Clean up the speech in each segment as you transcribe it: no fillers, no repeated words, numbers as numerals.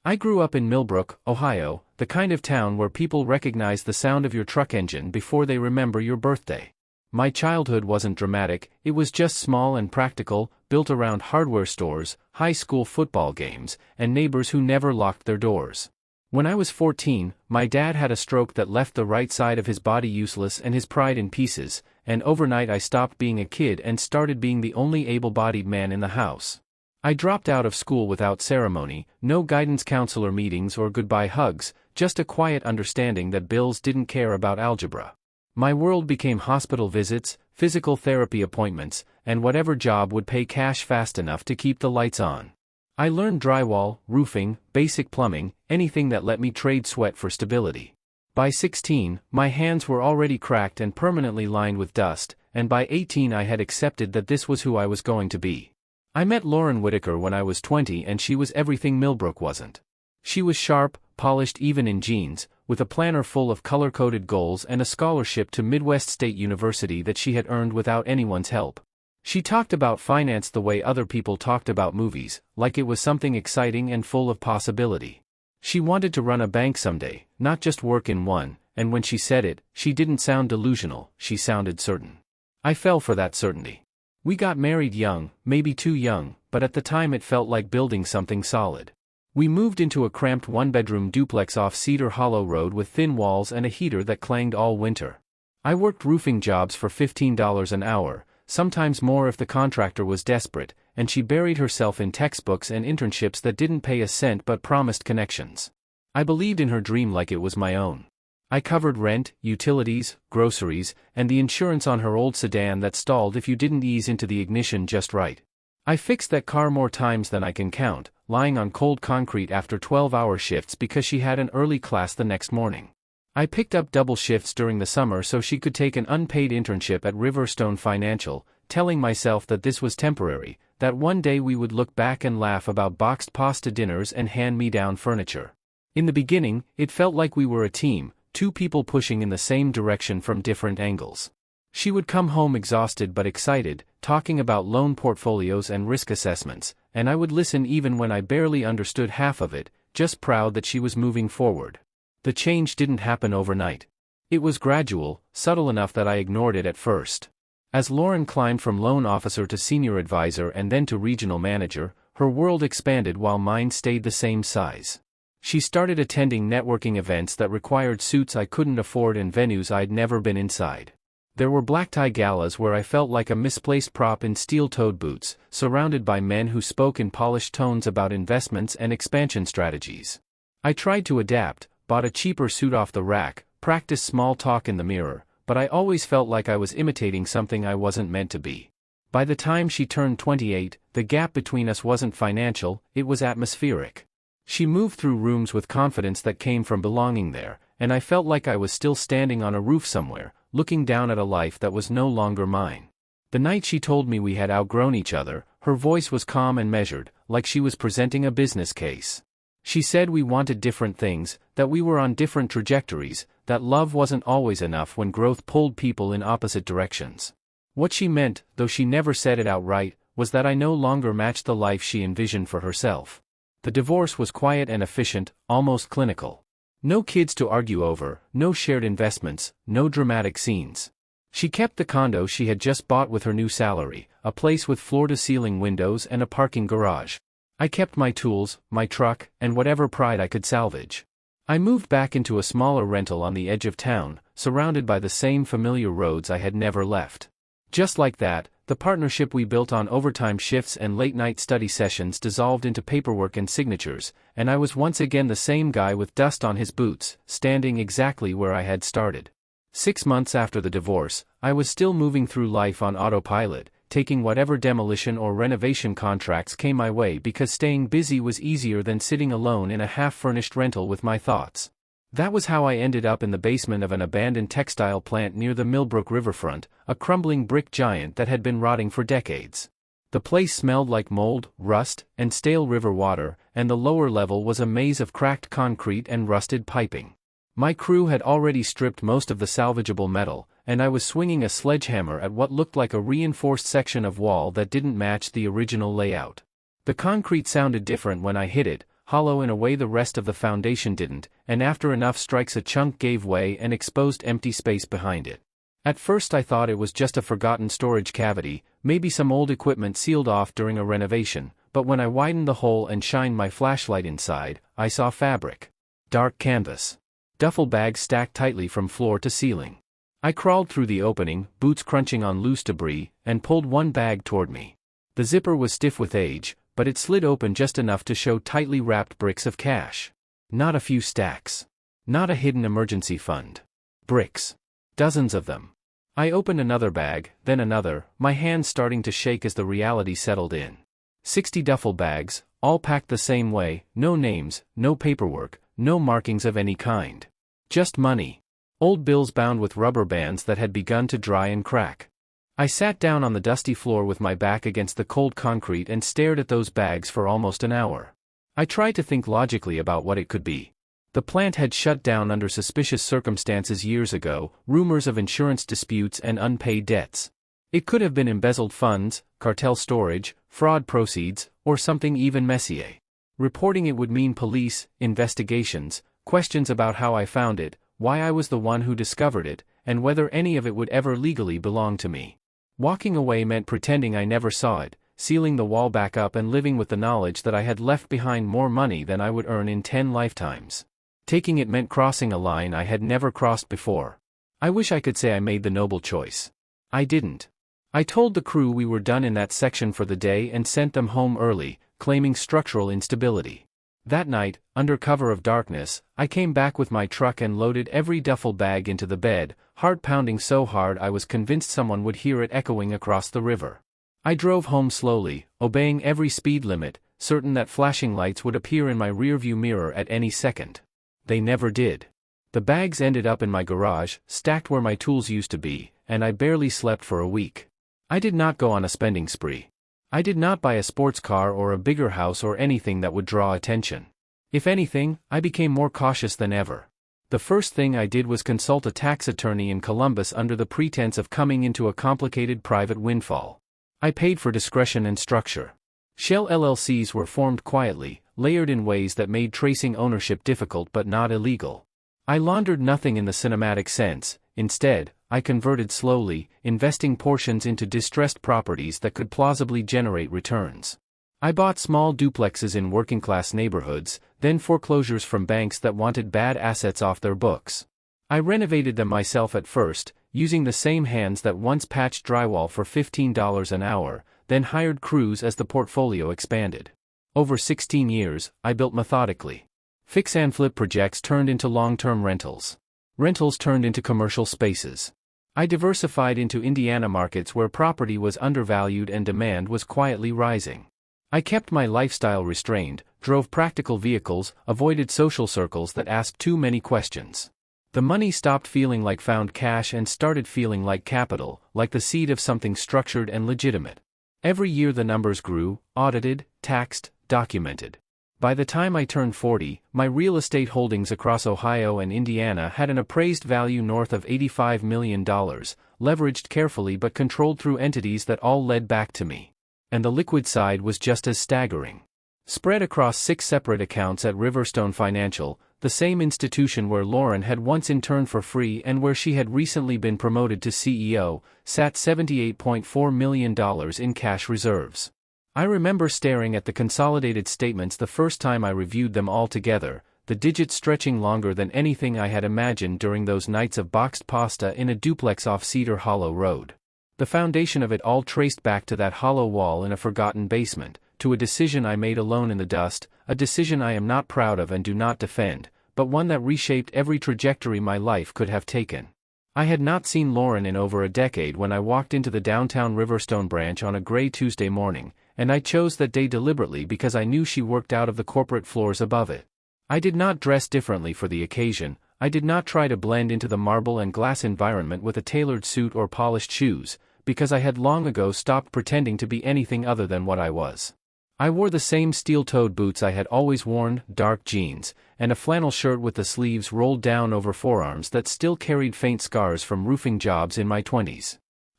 I grew up in Millbrook, Ohio, the kind of town where people recognize the sound of your truck engine before they remember your birthday. My childhood wasn't dramatic, it was just small and practical, built around hardware stores, high school football games, and neighbors who never locked their doors. When I was 14, my dad had a stroke that left the right side of his body useless and his pride in pieces, and overnight I stopped being a kid and started being the only able-bodied man in the house. I dropped out of school without ceremony, no guidance counselor meetings or goodbye hugs, just a quiet understanding that bills didn't care about algebra. My world became hospital visits, physical therapy appointments, and whatever job would pay cash fast enough to keep the lights on. I learned drywall, roofing, basic plumbing, anything that let me trade sweat for stability. By 16, my hands were already cracked and permanently lined with dust, and by 18 I had accepted that this was who I was going to be. I met Lauren Whitaker when I was 20 and she was everything Millbrook wasn't. She was sharp, polished even in jeans, with a planner full of color-coded goals and a scholarship to Midwest State University that she had earned without anyone's help. She talked about finance the way other people talked about movies, like it was something exciting and full of possibility. She wanted to run a bank someday, not just work in one, and when she said it, she didn't sound delusional, she sounded certain. I fell for that certainty. We got married young, maybe too young, but at the time it felt like building something solid. We moved into a cramped one-bedroom duplex off Cedar Hollow Road with thin walls and a heater that clanged all winter. I worked roofing jobs for $15 an hour, sometimes more if the contractor was desperate, and she buried herself in textbooks and internships that didn't pay a cent but promised connections. I believed in her dream like it was my own. I covered rent, utilities, groceries, and the insurance on her old sedan that stalled if you didn't ease into the ignition just right. I fixed that car more times than I can count, lying on cold concrete after 12-hour shifts because she had an early class the next morning. I picked up double shifts during the summer so she could take an unpaid internship at Riverstone Financial, telling myself that this was temporary, that one day we would look back and laugh about boxed pasta dinners and hand-me-down furniture. In the beginning, it felt like we were a team, two people pushing in the same direction from different angles. She would come home exhausted but excited, talking about loan portfolios and risk assessments, and I would listen even when I barely understood half of it, just proud that she was moving forward. The change didn't happen overnight. It was gradual, subtle enough that I ignored it at first. As Lauren climbed from loan officer to senior advisor and then to regional manager, her world expanded while mine stayed the same size. She started attending networking events that required suits I couldn't afford and venues I'd never been inside. There were black-tie galas where I felt like a misplaced prop in steel-toed boots, surrounded by men who spoke in polished tones about investments and expansion strategies. I tried to adapt, bought a cheaper suit off the rack, practiced small talk in the mirror, but I always felt like I was imitating something I wasn't meant to be. By the time she turned 28, the gap between us wasn't financial, it was atmospheric. She moved through rooms with confidence that came from belonging there, and I felt like I was still standing on a roof somewhere, looking down at a life that was no longer mine. The night she told me we had outgrown each other, her voice was calm and measured, like she was presenting a business case. She said we wanted different things, that we were on different trajectories, that love wasn't always enough when growth pulled people in opposite directions. What she meant, though she never said it outright, was that I no longer matched the life she envisioned for herself. The divorce was quiet and efficient, almost clinical. No kids to argue over, no shared investments, no dramatic scenes. She kept the condo she had just bought with her new salary, a place with floor-to-ceiling windows and a parking garage. I kept my tools, my truck, and whatever pride I could salvage. I moved back into a smaller rental on the edge of town, surrounded by the same familiar roads I had never left. Just like that, the partnership we built on overtime shifts and late-night study sessions dissolved into paperwork and signatures, and I was once again the same guy with dust on his boots, standing exactly where I had started. 6 months after the divorce, I was still moving through life on autopilot, taking whatever demolition or renovation contracts came my way because staying busy was easier than sitting alone in a half-furnished rental with my thoughts. That was how I ended up in the basement of an abandoned textile plant near the Millbrook riverfront, a crumbling brick giant that had been rotting for decades. The place smelled like mold, rust, and stale river water, and the lower level was a maze of cracked concrete and rusted piping. My crew had already stripped most of the salvageable metal, and I was swinging a sledgehammer at what looked like a reinforced section of wall that didn't match the original layout. The concrete sounded different when I hit it, hollow in a way the rest of the foundation didn't, and after enough strikes a chunk gave way and exposed empty space behind it. At first I thought it was just a forgotten storage cavity, maybe some old equipment sealed off during a renovation, but when I widened the hole and shined my flashlight inside, I saw fabric. Dark canvas. Duffel bags stacked tightly from floor to ceiling. I crawled through the opening, boots crunching on loose debris, and pulled one bag toward me. The zipper was stiff with age, but it slid open just enough to show tightly wrapped bricks of cash. Not a few stacks. Not a hidden emergency fund. Bricks. Dozens of them. I opened another bag, then another, my hands starting to shake as the reality settled in. 60 duffel bags, all packed the same way, no names, no paperwork, no markings of any kind. Just money. Old bills bound with rubber bands that had begun to dry and crack. I sat down on the dusty floor with my back against the cold concrete and stared at those bags for almost an hour. I tried to think logically about what it could be. The plant had shut down under suspicious circumstances years ago, rumors of insurance disputes and unpaid debts. It could have been embezzled funds, cartel storage, fraud proceeds, or something even messier. Reporting it would mean police, investigations, questions about how I found it, why I was the one who discovered it, and whether any of it would ever legally belong to me. Walking away meant pretending I never saw it, sealing the wall back up and living with the knowledge that I had left behind more money than I would earn in 10 lifetimes. Taking it meant crossing a line I had never crossed before. I wish I could say I made the noble choice. I didn't. I told the crew we were done in that section for the day and sent them home early, claiming structural instability. That night, under cover of darkness, I came back with my truck and loaded every duffel bag into the bed, heart pounding so hard I was convinced someone would hear it echoing across the river. I drove home slowly, obeying every speed limit, certain that flashing lights would appear in my rearview mirror at any second. They never did. The bags ended up in my garage, stacked where my tools used to be, and I barely slept for a week. I did not go on a spending spree. I did not buy a sports car or a bigger house or anything that would draw attention. If anything, I became more cautious than ever. The first thing I did was consult a tax attorney in Columbus under the pretense of coming into a complicated private windfall. I paid for discretion and structure. Shell LLCs were formed quietly, layered in ways that made tracing ownership difficult but not illegal. I laundered nothing in the cinematic sense. Instead, I converted slowly, investing portions into distressed properties that could plausibly generate returns. I bought small duplexes in working-class neighborhoods, then foreclosures from banks that wanted bad assets off their books. I renovated them myself at first, using the same hands that once patched drywall for $15 an hour, then hired crews as the portfolio expanded. Over 16 years, I built methodically. Fix and flip projects turned into long-term rentals. Rentals turned into commercial spaces. I diversified into Indiana markets where property was undervalued and demand was quietly rising. I kept my lifestyle restrained, drove practical vehicles, avoided social circles that asked too many questions. The money stopped feeling like found cash and started feeling like capital, like the seed of something structured and legitimate. Every year the numbers grew, audited, taxed, documented. By the time I turned 40, my real estate holdings across Ohio and Indiana had an appraised value north of $85 million, leveraged carefully but controlled through entities that all led back to me. And the liquid side was just as staggering. Spread across 6 separate accounts at Riverstone Financial, the same institution where Lauren had once interned for free and where she had recently been promoted to CEO, sat $78.4 million in cash reserves. I remember staring at the consolidated statements the first time I reviewed them all together, the digits stretching longer than anything I had imagined during those nights of boxed pasta in a duplex off Cedar Hollow Road. The foundation of it all traced back to that hollow wall in a forgotten basement, to a decision I made alone in the dust, a decision I am not proud of and do not defend, but one that reshaped every trajectory my life could have taken. I had not seen Lauren in over a decade when I walked into the downtown Riverstone branch on a gray Tuesday morning, and I chose that day deliberately because I knew she worked out of the corporate floors above it. I did not dress differently for the occasion. I did not try to blend into the marble and glass environment with a tailored suit or polished shoes, because I had long ago stopped pretending to be anything other than what I was. I wore the same steel-toed boots I had always worn, dark jeans, and a flannel shirt with the sleeves rolled down over forearms that still carried faint scars from roofing jobs in my 20s.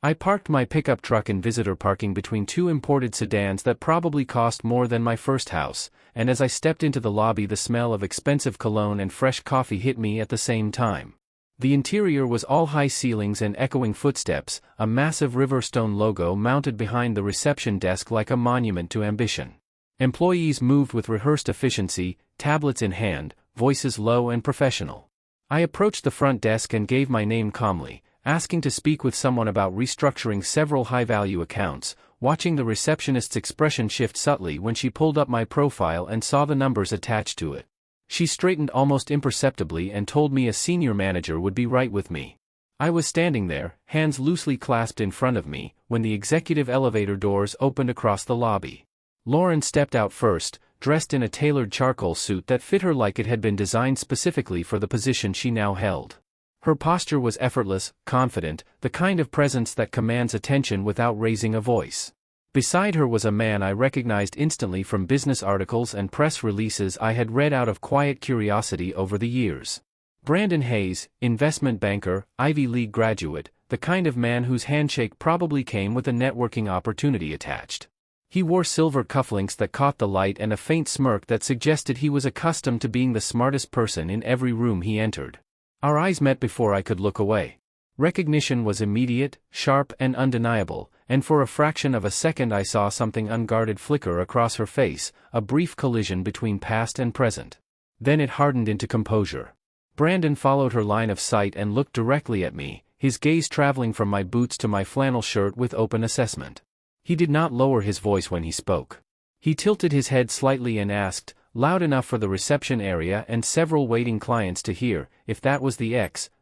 I parked my pickup truck in visitor parking between two imported sedans that probably cost more than my first house, and as I stepped into the lobby, the smell of expensive cologne and fresh coffee hit me at the same time. The interior was all high ceilings and echoing footsteps, a massive Riverstone logo mounted behind the reception desk like a monument to ambition. Employees moved with rehearsed efficiency, tablets in hand, voices low and professional. I approached the front desk and gave my name calmly, asking to speak with someone about restructuring several high-value accounts, watching the receptionist's expression shift subtly when she pulled up my profile and saw the numbers attached to it. She straightened almost imperceptibly and told me a senior manager would be right with me. I was standing there, hands loosely clasped in front of me, when the executive elevator doors opened across the lobby. Lauren stepped out first, dressed in a tailored charcoal suit that fit her like it had been designed specifically for the position she now held. Her posture was effortless, confident, the kind of presence that commands attention without raising a voice. Beside her was a man I recognized instantly from business articles and press releases I had read out of quiet curiosity over the years. Brandon Hayes, investment banker, Ivy League graduate, the kind of man whose handshake probably came with a networking opportunity attached. He wore silver cufflinks that caught the light and a faint smirk that suggested he was accustomed to being the smartest person in every room he entered. Our eyes met before I could look away. Recognition was immediate, sharp and undeniable, and for a fraction of a second I saw something unguarded flicker across her face, a brief collision between past and present. Then it hardened into composure. Brandon followed her line of sight and looked directly at me, his gaze traveling from my boots to my flannel shirt with open assessment. He did not lower his voice when he spoke. He tilted his head slightly and asked, loud enough for the reception area and several waiting clients to hear, if that was the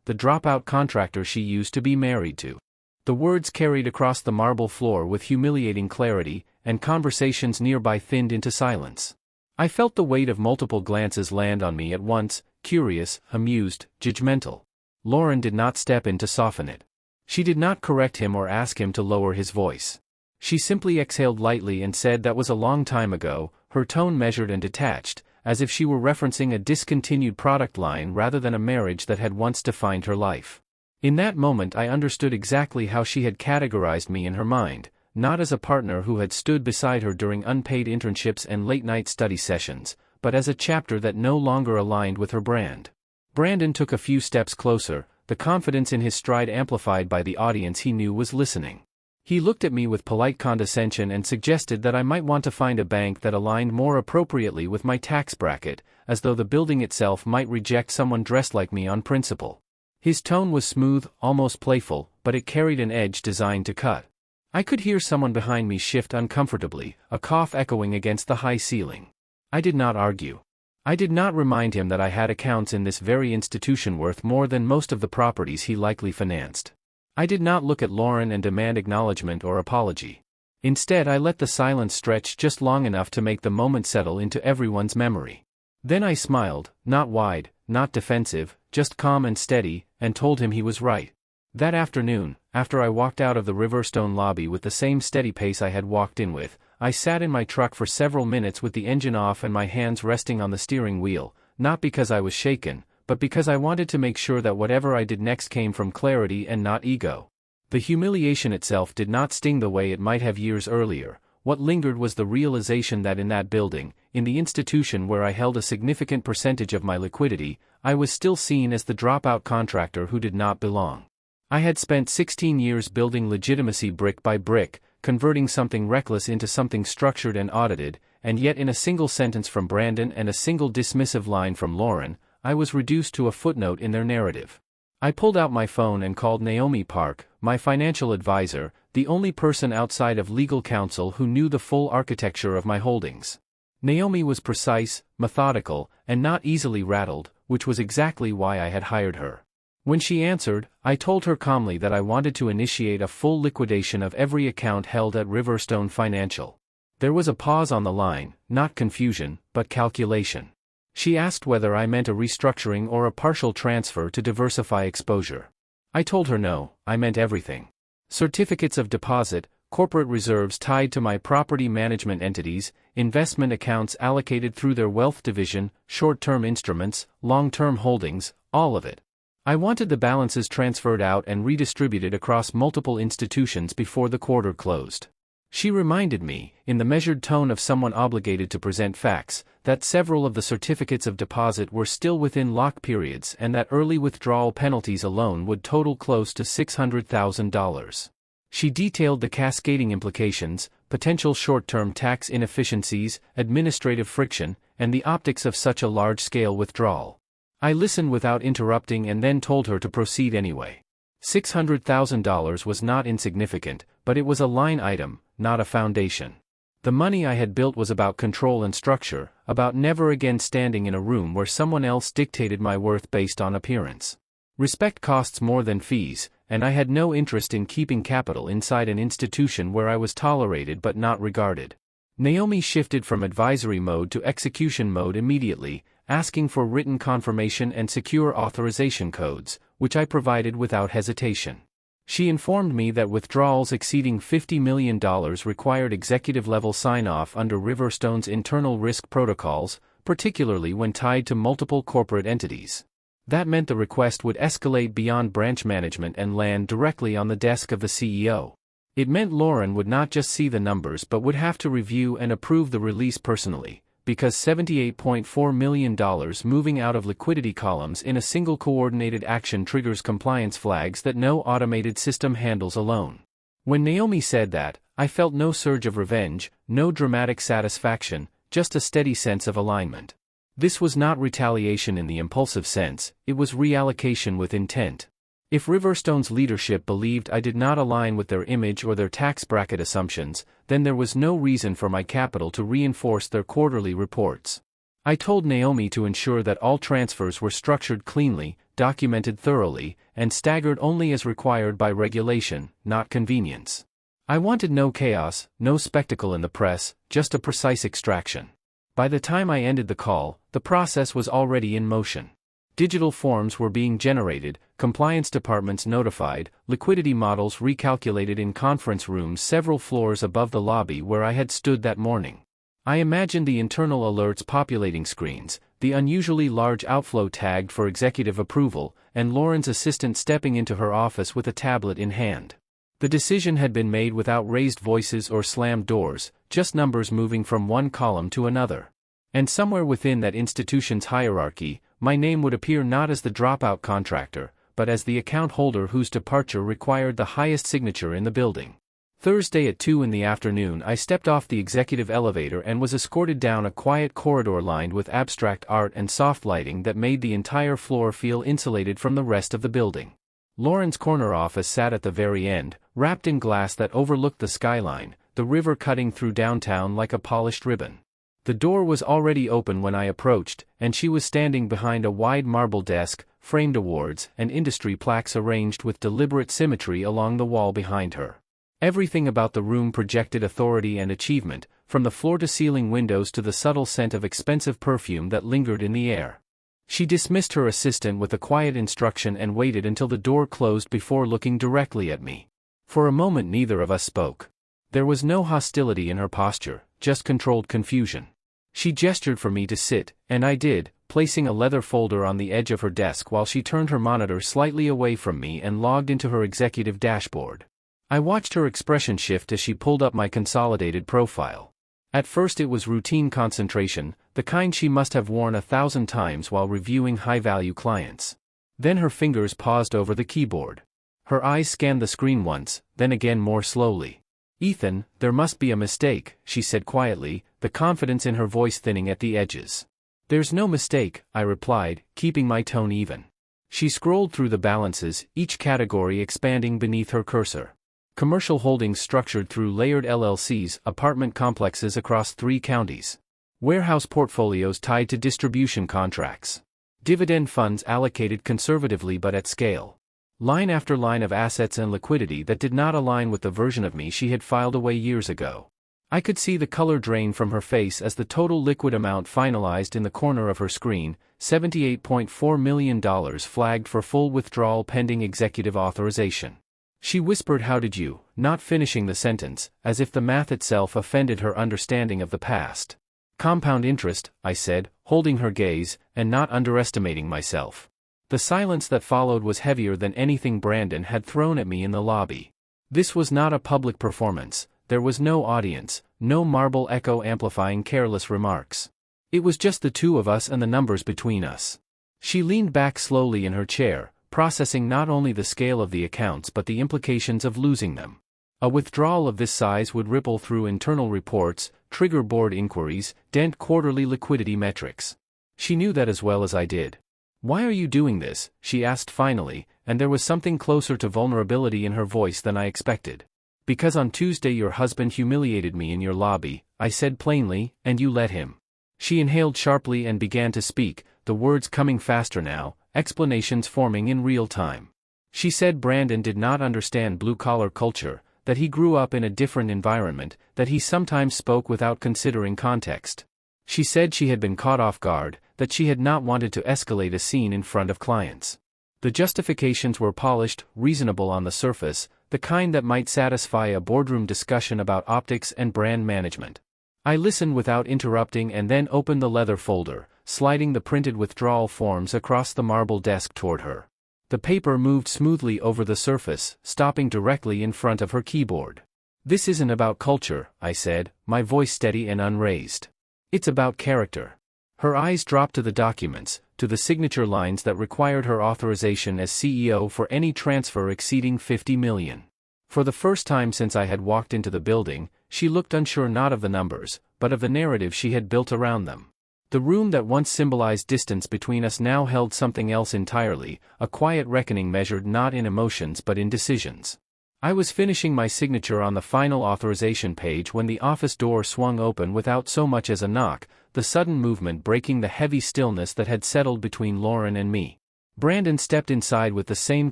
dropout contractor she used to be married to. The words carried across the marble floor with humiliating clarity, and conversations nearby thinned into silence. I felt the weight of multiple glances land on me at once, curious, amused, judgmental. Lauren did not step in to soften it. She did not correct him or ask him to lower his voice. She simply exhaled lightly and said that was a long time ago, her tone measured and detached, as if she were referencing a discontinued product line rather than a marriage that had once defined her life. In that moment I understood exactly how she had categorized me in her mind, not as a partner who had stood beside her during unpaid internships and late-night study sessions, but as a chapter that no longer aligned with her brand. Brandon took a few steps closer, the confidence in his stride amplified by the audience he knew was listening. He looked at me with polite condescension and suggested that I might want to find a bank that aligned more appropriately with my tax bracket, as though the building itself might reject someone dressed like me on principle. His tone was smooth, almost playful, but it carried an edge designed to cut. I could hear someone behind me shift uncomfortably, a cough echoing against the high ceiling. I did not argue. I did not remind him that I had accounts in this very institution worth more than most of the properties he likely financed. I did not look at Lauren and demand acknowledgement or apology. Instead I let the silence stretch just long enough to make the moment settle into everyone's memory. Then I smiled, not wide, not defensive, just calm and steady, and told him he was right. That afternoon, after I walked out of the Riverstone lobby with the same steady pace I had walked in with, I sat in my truck for several minutes with the engine off and my hands resting on the steering wheel, not because I was shaken, but because I wanted to make sure that whatever I did next came from clarity and not ego. The humiliation itself did not sting the way it might have years earlier. What lingered was the realization that in that building, in the institution where I held a significant percentage of my liquidity, I was still seen as the dropout contractor who did not belong. I had spent 16 years building legitimacy brick by brick, converting something reckless into something structured and audited, and yet in a single sentence from Brandon and a single dismissive line from Lauren, I was reduced to a footnote in their narrative. I pulled out my phone and called Naomi Park, my financial advisor, the only person outside of legal counsel who knew the full architecture of my holdings. Naomi was precise, methodical, and not easily rattled, which was exactly why I had hired her. When she answered, I told her calmly that I wanted to initiate a full liquidation of every account held at Riverstone Financial. There was a pause on the line, not confusion, but calculation. She asked whether I meant a restructuring or a partial transfer to diversify exposure. I told her no, I meant everything. Certificates of deposit, corporate reserves tied to my property management entities, investment accounts allocated through their wealth division, short-term instruments, long-term holdings, all of it. I wanted the balances transferred out and redistributed across multiple institutions before the quarter closed. She reminded me, in the measured tone of someone obligated to present facts, that several of the certificates of deposit were still within lock periods and that early withdrawal penalties alone would total close to $600,000. She detailed the cascading implications, potential short-term tax inefficiencies, administrative friction, and the optics of such a large-scale withdrawal. I listened without interrupting and then told her to proceed anyway. $600,000 was not insignificant, but it was a line item, not a foundation. The money I had built was about control and structure, about never again standing in a room where someone else dictated my worth based on appearance. Respect costs more than fees, and I had no interest in keeping capital inside an institution where I was tolerated but not regarded. Naomi shifted from advisory mode to execution mode immediately, asking for written confirmation and secure authorization codes, which I provided without hesitation. She informed me that withdrawals exceeding $50 million required executive-level sign-off under Riverstone's internal risk protocols, particularly when tied to multiple corporate entities. That meant the request would escalate beyond branch management and land directly on the desk of the CEO. It meant Lauren would not just see the numbers but would have to review and approve the release personally, because $78.4 million moving out of liquidity columns in a single coordinated action triggers compliance flags that no automated system handles alone. When Naomi said that, I felt no surge of revenge, no dramatic satisfaction, just a steady sense of alignment. This was not retaliation in the impulsive sense, it was reallocation with intent. If Riverstone's leadership believed I did not align with their image or their tax bracket assumptions, then there was no reason for my capital to reinforce their quarterly reports. I told Naomi to ensure that all transfers were structured cleanly, documented thoroughly, and staggered only as required by regulation, not convenience. I wanted no chaos, no spectacle in the press, just a precise extraction. By the time I ended the call, the process was already in motion. Digital forms were being generated, compliance departments notified, liquidity models recalculated in conference rooms several floors above the lobby where I had stood that morning. I imagined the internal alerts populating screens, the unusually large outflow tagged for executive approval, and Lauren's assistant stepping into her office with a tablet in hand. The decision had been made without raised voices or slammed doors, just numbers moving from one column to another. And somewhere within that institution's hierarchy, my name would appear not as the dropout contractor, but as the account holder whose departure required the highest signature in the building. Thursday at 2 in the afternoon I stepped off the executive elevator and was escorted down a quiet corridor lined with abstract art and soft lighting that made the entire floor feel insulated from the rest of the building. Lauren's corner office sat at the very end, wrapped in glass that overlooked the skyline, the river cutting through downtown like a polished ribbon. The door was already open when I approached, and she was standing behind a wide marble desk, framed awards and industry plaques arranged with deliberate symmetry along the wall behind her. Everything about the room projected authority and achievement, from the floor-to-ceiling windows to the subtle scent of expensive perfume that lingered in the air. She dismissed her assistant with a quiet instruction and waited until the door closed before looking directly at me. For a moment neither of us spoke. There was no hostility in her posture, just controlled confusion. She gestured for me to sit, and I did, placing a leather folder on the edge of her desk while she turned her monitor slightly away from me and logged into her executive dashboard. I watched her expression shift as she pulled up my consolidated profile. At first it was routine concentration, the kind she must have worn 1,000 times while reviewing high-value clients. Then her fingers paused over the keyboard. Her eyes scanned the screen once, then again more slowly. "Ethan, there must be a mistake," she said quietly, the confidence in her voice thinning at the edges. "There's no mistake," I replied, keeping my tone even. She scrolled through the balances, each category expanding beneath her cursor. Commercial holdings structured through layered LLCs, apartment complexes across 3 counties. Warehouse portfolios tied to distribution contracts. Dividend funds allocated conservatively but at scale. Line after line of assets and liquidity that did not align with the version of me she had filed away years ago. I could see the color drain from her face as the total liquid amount finalized in the corner of her screen, $78.4 million flagged for full withdrawal pending executive authorization. She whispered, "How did you," not finishing the sentence, as if the math itself offended her understanding of the past. "Compound interest," I said, holding her gaze, and not underestimating myself. The silence that followed was heavier than anything Brandon had thrown at me in the lobby. This was not a public performance, there was no audience, no marble echo amplifying careless remarks. It was just the two of us and the numbers between us. She leaned back slowly in her chair, processing not only the scale of the accounts but the implications of losing them. A withdrawal of this size would ripple through internal reports, trigger board inquiries, dent quarterly liquidity metrics. She knew that as well as I did. "Why are you doing this?" she asked finally, and there was something closer to vulnerability in her voice than I expected. "Because on Tuesday your husband humiliated me in your lobby," I said plainly, "and you let him." She inhaled sharply and began to speak, the words coming faster now, explanations forming in real time. She said Brandon did not understand blue-collar culture, that he grew up in a different environment, that he sometimes spoke without considering context. She said she had been caught off guard, that she had not wanted to escalate a scene in front of clients. The justifications were polished, reasonable on the surface, the kind that might satisfy a boardroom discussion about optics and brand management. I listened without interrupting and then opened the leather folder, sliding the printed withdrawal forms across the marble desk toward her. The paper moved smoothly over the surface, stopping directly in front of her keyboard. "This isn't about culture," I said, my voice steady and unraised. "It's about character." Her eyes dropped to the documents, to the signature lines that required her authorization as CEO for any transfer exceeding $50 million. For the first time since I had walked into the building, she looked unsure not of the numbers, but of the narrative she had built around them. The room that once symbolized distance between us now held something else entirely, a quiet reckoning measured not in emotions but in decisions. I was finishing my signature on the final authorization page when the office door swung open without so much as a knock, the sudden movement breaking the heavy stillness that had settled between Lauren and me. Brandon stepped inside with the same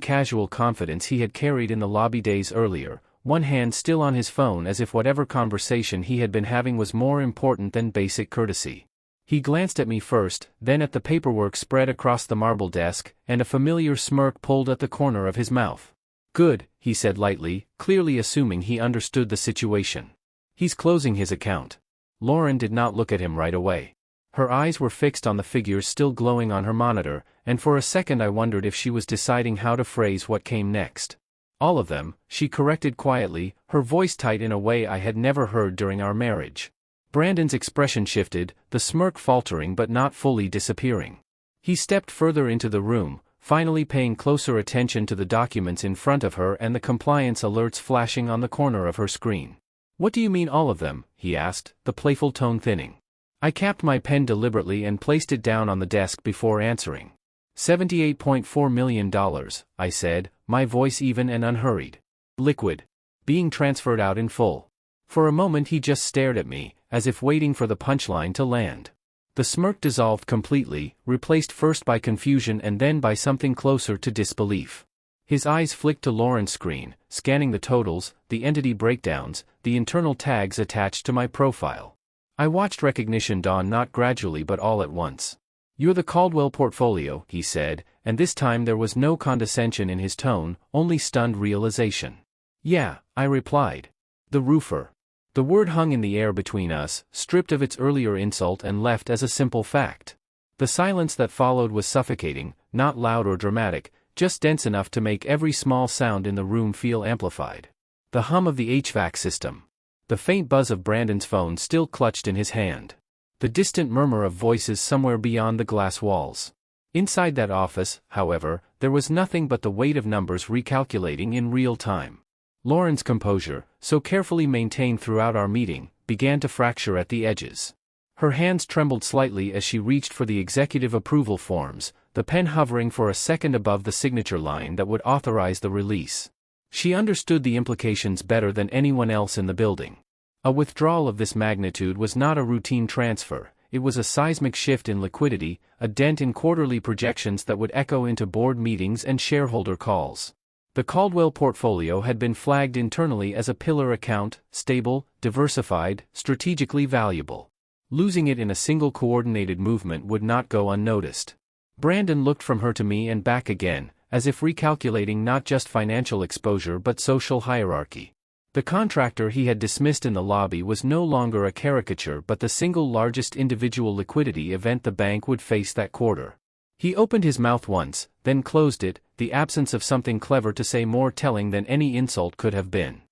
casual confidence he had carried in the lobby days earlier, one hand still on his phone as if whatever conversation he had been having was more important than basic courtesy. He glanced at me first, then at the paperwork spread across the marble desk, and a familiar smirk pulled at the corner of his mouth. "Good," he said lightly, clearly assuming he understood the situation. "He's closing his account." Lauren did not look at him right away. Her eyes were fixed on the figures still glowing on her monitor, and for a second I wondered if she was deciding how to phrase what came next. "All of them," she corrected quietly, her voice tight in a way I had never heard during our marriage. Brandon's expression shifted, the smirk faltering but not fully disappearing. He stepped further into the room, finally paying closer attention to the documents in front of her and the compliance alerts flashing on the corner of her screen. "What do you mean all of them?" he asked, the playful tone thinning. I capped my pen deliberately and placed it down on the desk before answering. $78.4 million, I said, my voice even and unhurried. "Liquid. Being transferred out in full." For a moment he just stared at me, as if waiting for the punchline to land. The smirk dissolved completely, replaced first by confusion and then by something closer to disbelief. His eyes flicked to Lauren's screen, scanning the totals, the entity breakdowns, the internal tags attached to my profile. I watched recognition dawn not gradually but all at once. "You're the Caldwell portfolio," he said, and this time there was no condescension in his tone, only stunned realization. "Yeah," I replied. "The roofer." The word hung in the air between us, stripped of its earlier insult and left as a simple fact. The silence that followed was suffocating, not loud or dramatic, just dense enough to make every small sound in the room feel amplified. The hum of the HVAC system. The faint buzz of Brandon's phone still clutched in his hand. The distant murmur of voices somewhere beyond the glass walls. Inside that office, however, there was nothing but the weight of numbers recalculating in real time. Lauren's composure, so carefully maintained throughout our meeting, began to fracture at the edges. Her hands trembled slightly as she reached for the executive approval forms, the pen hovering for a second above the signature line that would authorize the release. She understood the implications better than anyone else in the building. A withdrawal of this magnitude was not a routine transfer, it was a seismic shift in liquidity, a dent in quarterly projections that would echo into board meetings and shareholder calls. The Caldwell portfolio had been flagged internally as a pillar account, stable, diversified, strategically valuable. Losing it in a single coordinated movement would not go unnoticed. Brandon looked from her to me and back again, as if recalculating not just financial exposure but social hierarchy. The contractor he had dismissed in the lobby was no longer a caricature but the single largest individual liquidity event the bank would face that quarter. He opened his mouth once, then closed it, the absence of something clever to say more telling than any insult could have been.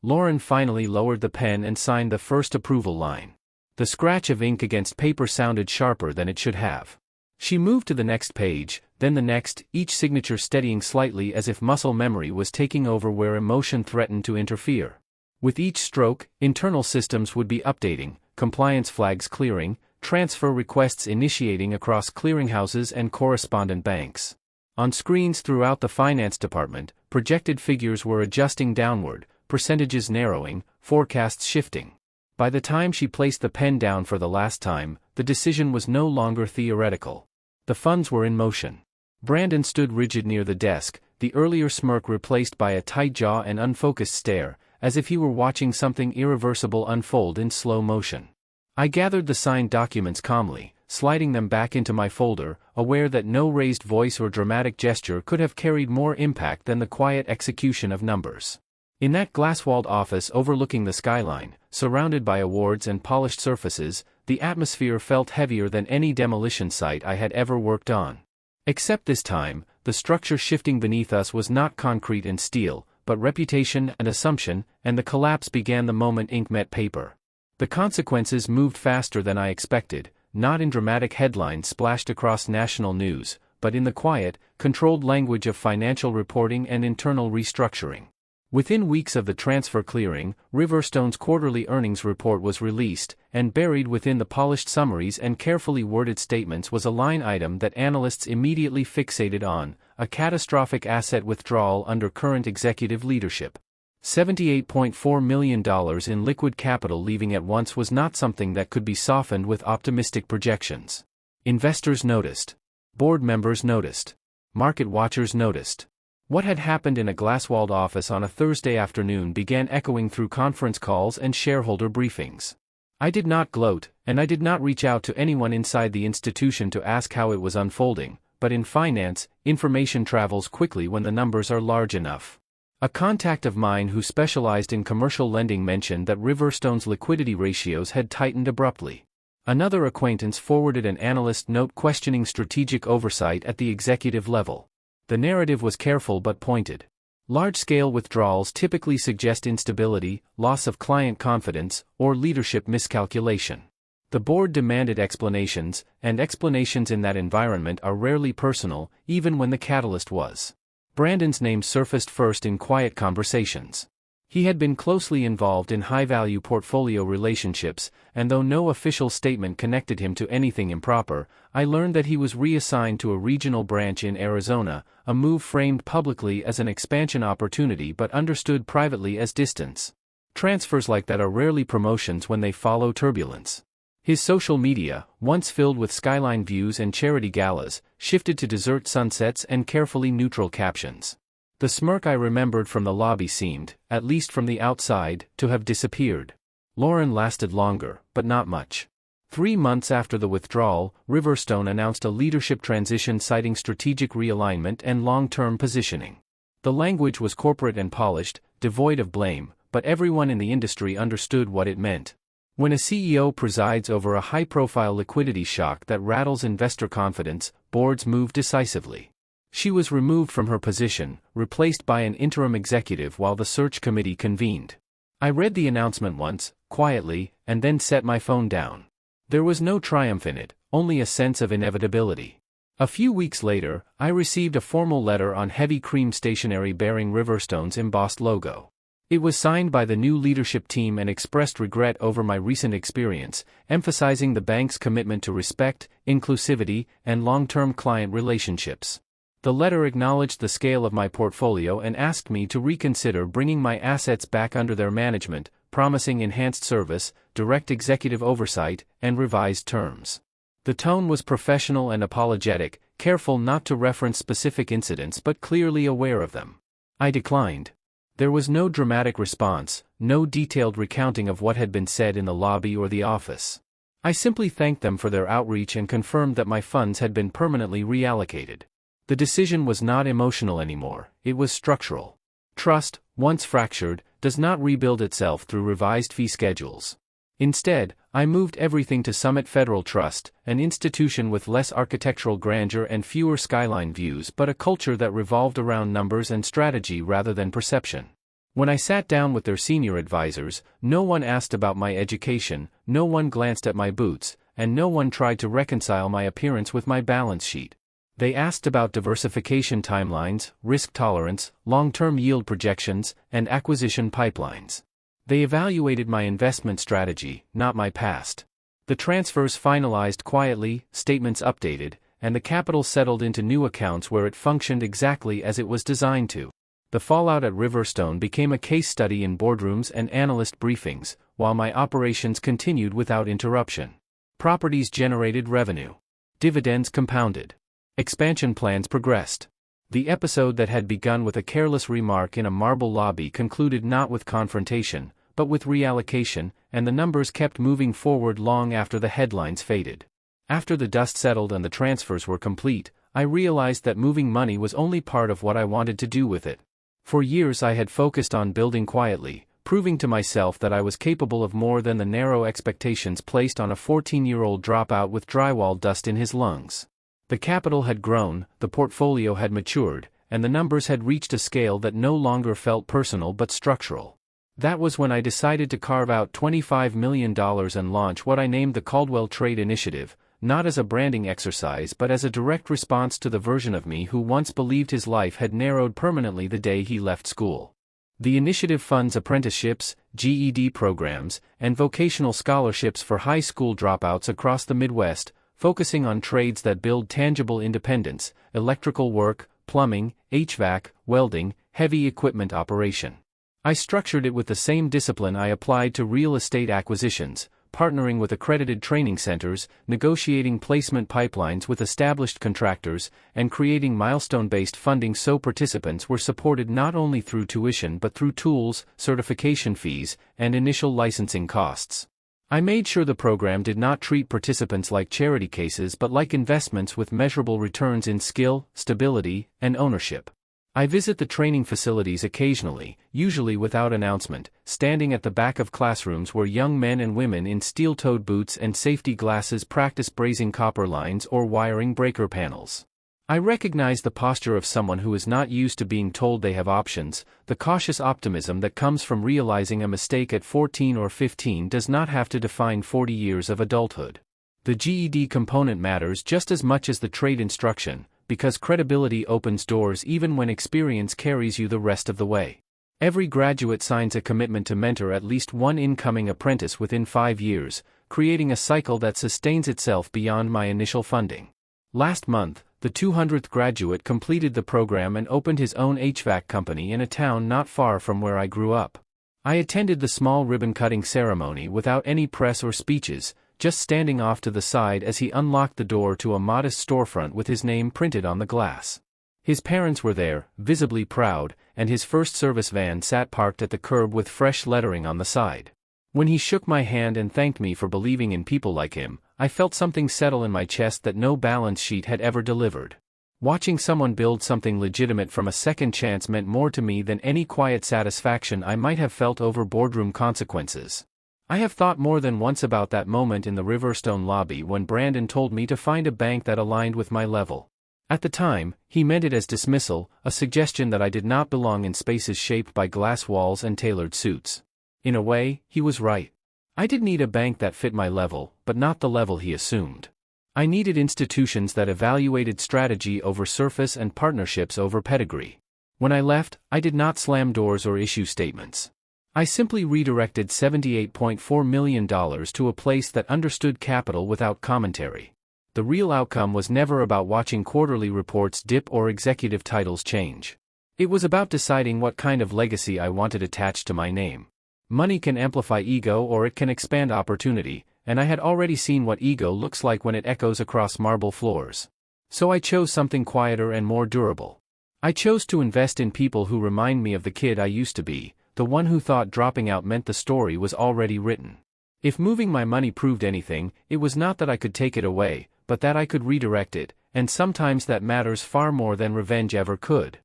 Lauren finally lowered the pen and signed the first approval line. The scratch of ink against paper sounded sharper than it should have. She moved to the next page, then the next, each signature steadying slightly as if muscle memory was taking over where emotion threatened to interfere. With each stroke, internal systems would be updating, compliance flags clearing, transfer requests initiating across clearinghouses and correspondent banks. On screens throughout the finance department, projected figures were adjusting downward, percentages narrowing, forecasts shifting. By the time she placed the pen down for the last time, the decision was no longer theoretical. The funds were in motion. Brandon stood rigid near the desk, the earlier smirk replaced by a tight jaw and unfocused stare, as if he were watching something irreversible unfold in slow motion. I gathered the signed documents calmly, sliding them back into my folder, aware that no raised voice or dramatic gesture could have carried more impact than the quiet execution of numbers. In that glass-walled office overlooking the skyline, surrounded by awards and polished surfaces, the atmosphere felt heavier than any demolition site I had ever worked on. Except this time, the structure shifting beneath us was not concrete and steel, but reputation and assumption, and the collapse began the moment ink met paper. The consequences moved faster than I expected, not in dramatic headlines splashed across national news, but in the quiet, controlled language of financial reporting and internal restructuring. Within weeks of the transfer clearing, Riverstone's quarterly earnings report was released, and buried within the polished summaries and carefully worded statements was a line item that analysts immediately fixated on: a catastrophic asset withdrawal under current executive leadership. $78.4 million in liquid capital leaving at once was not something that could be softened with optimistic projections. Investors noticed. Board members noticed. Market watchers noticed. What had happened in a glass-walled office on a Thursday afternoon began echoing through conference calls and shareholder briefings. I did not gloat, and I did not reach out to anyone inside the institution to ask how it was unfolding, but in finance, information travels quickly when the numbers are large enough. A contact of mine who specialized in commercial lending mentioned that Riverstone's liquidity ratios had tightened abruptly. Another acquaintance forwarded an analyst note questioning strategic oversight at the executive level. The narrative was careful but pointed. Large-scale withdrawals typically suggest instability, loss of client confidence, or leadership miscalculation. The board demanded explanations, and explanations in that environment are rarely personal, even when the catalyst was. Brandon's name surfaced first in quiet conversations. He had been closely involved in high-value portfolio relationships, and though no official statement connected him to anything improper, I learned that he was reassigned to a regional branch in Arizona, a move framed publicly as an expansion opportunity but understood privately as distance. Transfers like that are rarely promotions when they follow turbulence. His social media, once filled with skyline views and charity galas, shifted to desert sunsets and carefully neutral captions. The smirk I remembered from the lobby seemed, at least from the outside, to have disappeared. Lauren lasted longer, but not much. 3 months after the withdrawal, Riverstone announced a leadership transition citing strategic realignment and long-term positioning. The language was corporate and polished, devoid of blame, but everyone in the industry understood what it meant. When a CEO presides over a high-profile liquidity shock that rattles investor confidence, boards move decisively. She was removed from her position, replaced by an interim executive while the search committee convened. I read the announcement once, quietly, and then set my phone down. There was no triumph in it, only a sense of inevitability. A few weeks later, I received a formal letter on heavy cream stationery bearing Riverstone's embossed logo. It was signed by the new leadership team and expressed regret over my recent experience, emphasizing the bank's commitment to respect, inclusivity, and long-term client relationships. The letter acknowledged the scale of my portfolio and asked me to reconsider bringing my assets back under their management, promising enhanced service, direct executive oversight, and revised terms. The tone was professional and apologetic, careful not to reference specific incidents but clearly aware of them. I declined. There was no dramatic response, no detailed recounting of what had been said in the lobby or the office. I simply thanked them for their outreach and confirmed that my funds had been permanently reallocated. The decision was not emotional anymore, it was structural. Trust, once fractured, does not rebuild itself through revised fee schedules. Instead, I moved everything to Summit Federal Trust, an institution with less architectural grandeur and fewer skyline views but a culture that revolved around numbers and strategy rather than perception. When I sat down with their senior advisors, no one asked about my education, no one glanced at my boots, and no one tried to reconcile my appearance with my balance sheet. They asked about diversification timelines, risk tolerance, long-term yield projections, and acquisition pipelines. They evaluated my investment strategy, not my past. The transfers finalized quietly, statements updated, and the capital settled into new accounts where it functioned exactly as it was designed to. The fallout at Riverstone became a case study in boardrooms and analyst briefings, while my operations continued without interruption. Properties generated revenue. Dividends compounded. Expansion plans progressed. The episode that had begun with a careless remark in a marble lobby concluded not with confrontation, but with reallocation, and the numbers kept moving forward long after the headlines faded. After the dust settled and the transfers were complete, I realized that moving money was only part of what I wanted to do with it. For years I had focused on building quietly, proving to myself that I was capable of more than the narrow expectations placed on a 14-year-old dropout with drywall dust in his lungs. The capital had grown, the portfolio had matured, and the numbers had reached a scale that no longer felt personal but structural. That was when I decided to carve out $25 million and launch what I named the Caldwell Trade Initiative, not as a branding exercise but as a direct response to the version of me who once believed his life had narrowed permanently the day he left school. The initiative funds apprenticeships, GED programs, and vocational scholarships for high school dropouts across the Midwest, focusing on trades that build tangible independence: electrical work, plumbing, HVAC, welding, heavy equipment operation. I structured it with the same discipline I applied to real estate acquisitions, partnering with accredited training centers, negotiating placement pipelines with established contractors, and creating milestone-based funding so participants were supported not only through tuition but through tools, certification fees, and initial licensing costs. I made sure the program did not treat participants like charity cases but like investments with measurable returns in skill, stability, and ownership. I visit the training facilities occasionally, usually without announcement, standing at the back of classrooms where young men and women in steel-toed boots and safety glasses practice brazing copper lines or wiring breaker panels. I recognize the posture of someone who is not used to being told they have options, the cautious optimism that comes from realizing a mistake at 14 or 15 does not have to define 40 years of adulthood. The GED component matters just as much as the trade instruction, because credibility opens doors even when experience carries you the rest of the way. Every graduate signs a commitment to mentor at least one incoming apprentice within 5 years, creating a cycle that sustains itself beyond my initial funding. Last month, the 200th graduate completed the program and opened his own HVAC company in a town not far from where I grew up. I attended the small ribbon-cutting ceremony without any press or speeches, just standing off to the side as he unlocked the door to a modest storefront with his name printed on the glass. His parents were there, visibly proud, and his first service van sat parked at the curb with fresh lettering on the side. When he shook my hand and thanked me for believing in people like him, I felt something settle in my chest that no balance sheet had ever delivered. Watching someone build something legitimate from a second chance meant more to me than any quiet satisfaction I might have felt over boardroom consequences. I have thought more than once about that moment in the Riverstone lobby when Brandon told me to find a bank that aligned with my level. At the time, he meant it as dismissal, a suggestion that I did not belong in spaces shaped by glass walls and tailored suits. In a way, he was right. I did need a bank that fit my level, but not the level he assumed. I needed institutions that evaluated strategy over surface and partnerships over pedigree. When I left, I did not slam doors or issue statements. I simply redirected $78.4 million to a place that understood capital without commentary. The real outcome was never about watching quarterly reports dip or executive titles change. It was about deciding what kind of legacy I wanted attached to my name. Money can amplify ego or it can expand opportunity, and I had already seen what ego looks like when it echoes across marble floors. So I chose something quieter and more durable. I chose to invest in people who remind me of the kid I used to be, the one who thought dropping out meant the story was already written. If moving my money proved anything, it was not that I could take it away, but that I could redirect it, and sometimes that matters far more than revenge ever could.